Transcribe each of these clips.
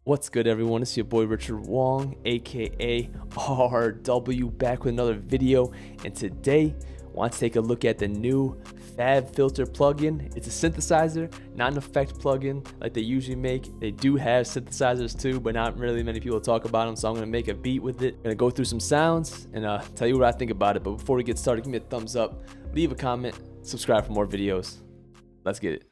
What's good, everyone? It's your boy Richard Wong, aka RW, back with another video. And today, I want to take a look at the new Fabfilter plugin. It's a synthesizer, not an effect plugin like they usually make. They do have synthesizers too, but not really many people talk about them. So I'm gonna make a beat with it. I'm gonna go through some sounds and tell you what I think about it. But before we get started, give me a thumbs up, leave a comment, subscribe for more videos. Let's get it.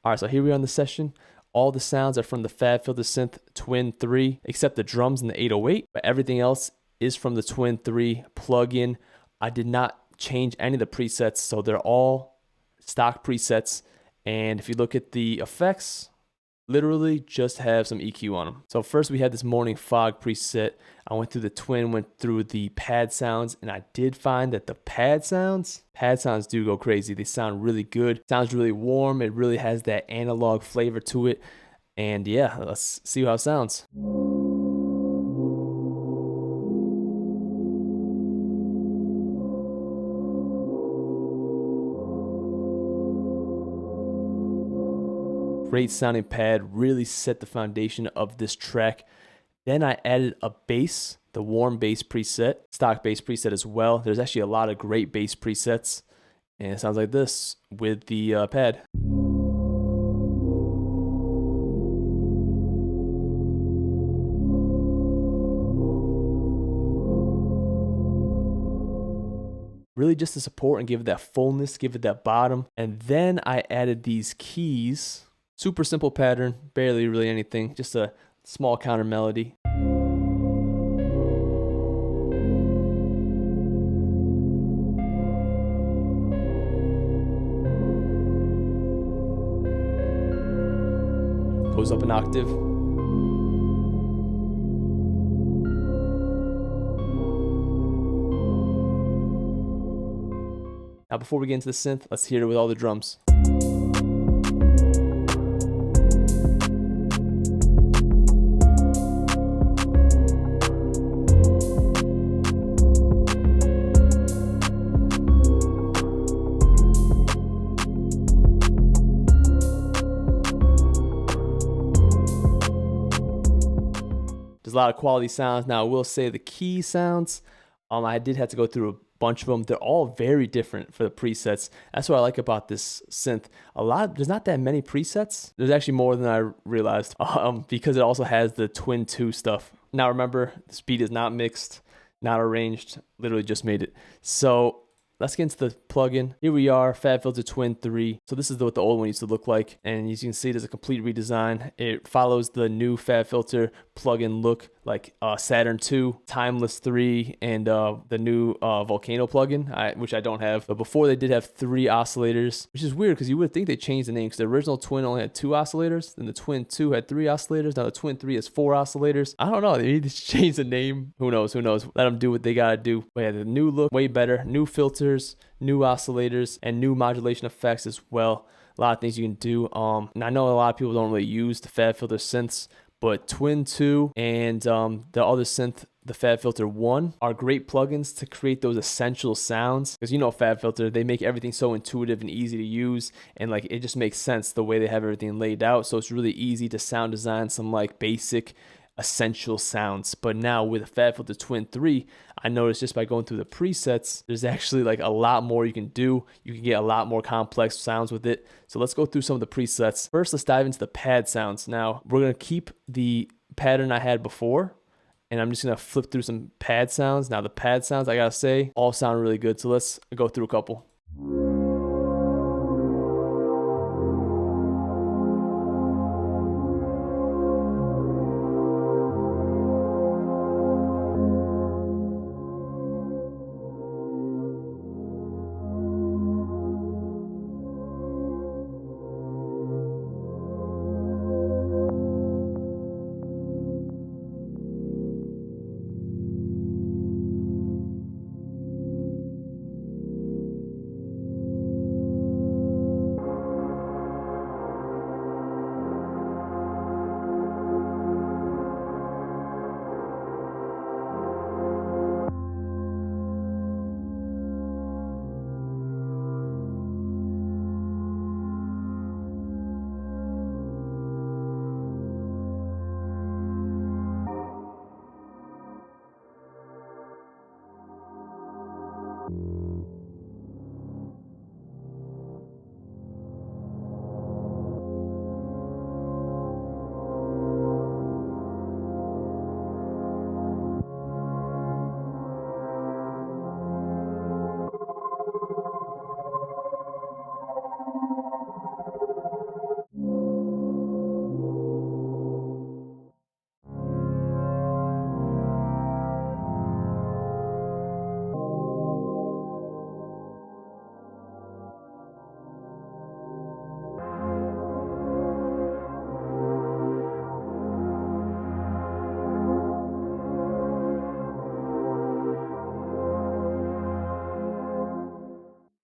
All right, so here we are in the session. All the sounds are from the Fabfilter Synth Twin 3, except the drums and the 808, but everything else is from the Twin 3 plugin. I did not change any of the presets, so they're all stock presets. And if you look at the effects, literally just have some EQ on them. So first we had this morning fog preset. I went through the Twin, went through the pad sounds, and I did find that the pad sounds do go crazy. They sound really good. Sounds really warm. It really has that analog flavor to it. And yeah, let's see how it sounds. Great sounding pad, really set the foundation of this track. Then I added a bass, the warm bass preset, stock bass preset as well. There's actually a lot of great bass presets, and it sounds like this with the pad. Really just to support and give it that fullness, give it that bottom. And then I added these keys. Super simple pattern, barely really anything, just a small counter melody. Goes up an octave. Now before we get into the synth, let's hear it with all the drums. There's a lot of quality sounds. Now I will say the key sounds, I did have to go through a bunch of them. They're all very different for the presets. That's what I like about this synth. There's not that many presets. There's actually more than I realized because it also has the Twin 2 stuff. Now remember, this beat is not mixed, not arranged, literally just made it. So let's get into the plugin. Here we are, Fabfilter Twin 3. So this is what the old one used to look like. And as you can see, there's a complete redesign. It follows the new Fabfilter plugin look, like Saturn 2, Timeless 3, and the new Volcano plugin, which I don't have. But before they did have 3 oscillators, which is weird because you would think they changed the name because the original Twin only had 2 oscillators. Then the Twin 2 had 3 oscillators. Now the Twin 3 has 4 oscillators. I don't know. They need to change the name. Who knows? Who knows? Let them do what they got to do. But yeah, the new look, way better. New filters, new oscillators, and new modulation effects as well. A lot of things you can do. And I know a lot of people don't really use the Fabfilter synths, but Twin 2 and the other synth, the Fabfilter 1, are great plugins to create those essential sounds. Because you know Fabfilter, they make everything so intuitive and easy to use, and like it just makes sense the way they have everything laid out. So it's really easy to sound design some like basic essential sounds. But now with Fabfilter Twin 3, I noticed just by going through the presets, there's actually like a lot more you can do. You can get a lot more complex sounds with it. So let's go through some of the presets. First, let's dive into the pad sounds. Now, we're gonna keep the pattern I had before, and I'm just gonna flip through some pad sounds. Now, the pad sounds, I gotta say, all sound really good. So let's go through a couple.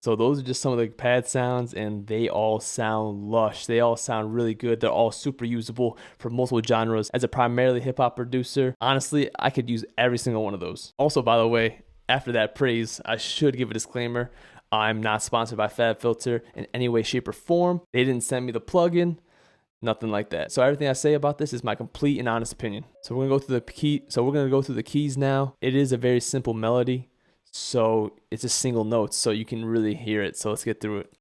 So those are just some of the pad sounds, and they all sound lush. They all sound really good. They're all super usable for multiple genres. As a primarily hip hop producer, honestly, I could use every single one of those. Also, by the way, after that praise, I should give a disclaimer. I'm not sponsored by Fabfilter in any way, shape, or form. They didn't send me the plugin, nothing like that. So everything I say about this is my complete and honest opinion. So we're gonna go through the key. So we're gonna go through the keys now. It is a very simple melody. So it's a single note, so you can really hear it. So let's get through it.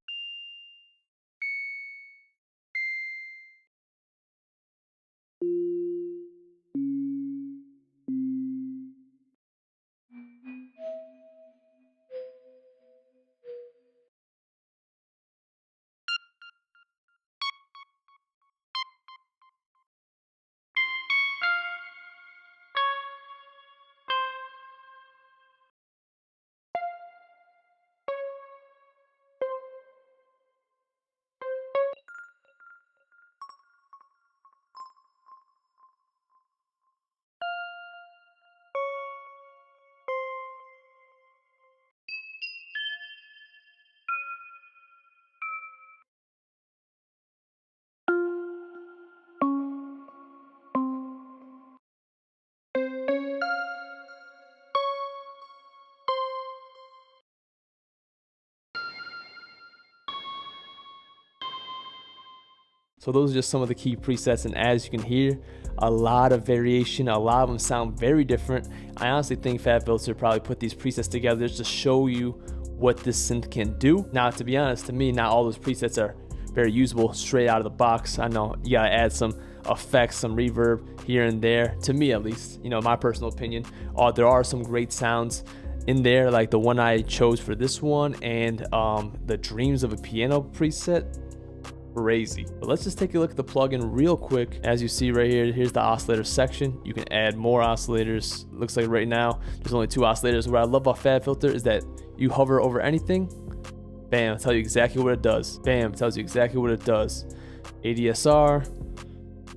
So those are just some of the key presets, and as you can hear, a lot of variation. A lot of them sound very different. I honestly think Fabfilter probably put these presets together just to show you what this synth can do. Now, to be honest, to me, not all those presets are very usable straight out of the box. I know you gotta add some effects, some reverb here and there, to me at least, you know, my personal opinion. There are some great sounds in there, like the one I chose for this one, and the Dreams of a Piano preset. Crazy. But let's just take a look at the plugin real quick. As you see right here, here's the oscillator section. You can add more oscillators. Looks like right now there's only 2 oscillators. What I love about Fabfilter is that you hover over anything, bam, tell you exactly what it does. Bam, tells you exactly what it does. ADSR,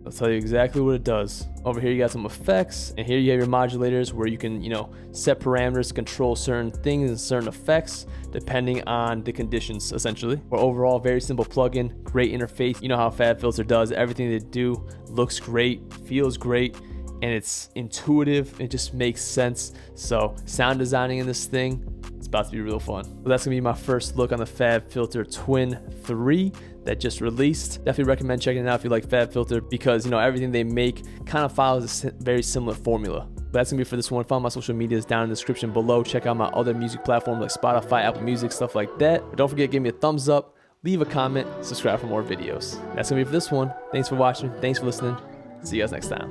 I'll tell you exactly what it does. Over here you got some effects, and here you have your modulators where you can, you know, set parameters to control certain things and certain effects depending on the conditions, essentially. But overall, very simple plugin, great interface. You know how Fabfilter does. Everything they do looks great, feels great, and it's intuitive. It just makes sense. So sound designing in this thing, it's about to be real fun. So that's gonna be my first look on the Fabfilter Twin 3 that just released. Definitely recommend checking it out if you like Fabfilter, because you know everything they make kind of follows a very similar formula. But that's gonna be for this one. Follow my social medias down in the description below. Check out my other music platforms like Spotify, Apple Music, stuff like that. But don't forget, give me a thumbs up, leave a comment, subscribe for more videos. That's gonna be for this one. Thanks for watching. Thanks for listening. See you guys next time.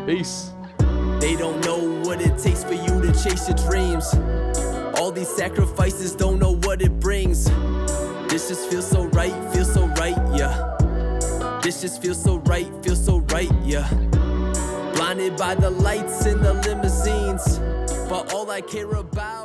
Peace. They don't know what it takes for you to chase your dreams. All these sacrifices, don't know what it brings. This just feels so right, yeah. This just feels so right, yeah. Blinded by the lights in the limousines, but all I care about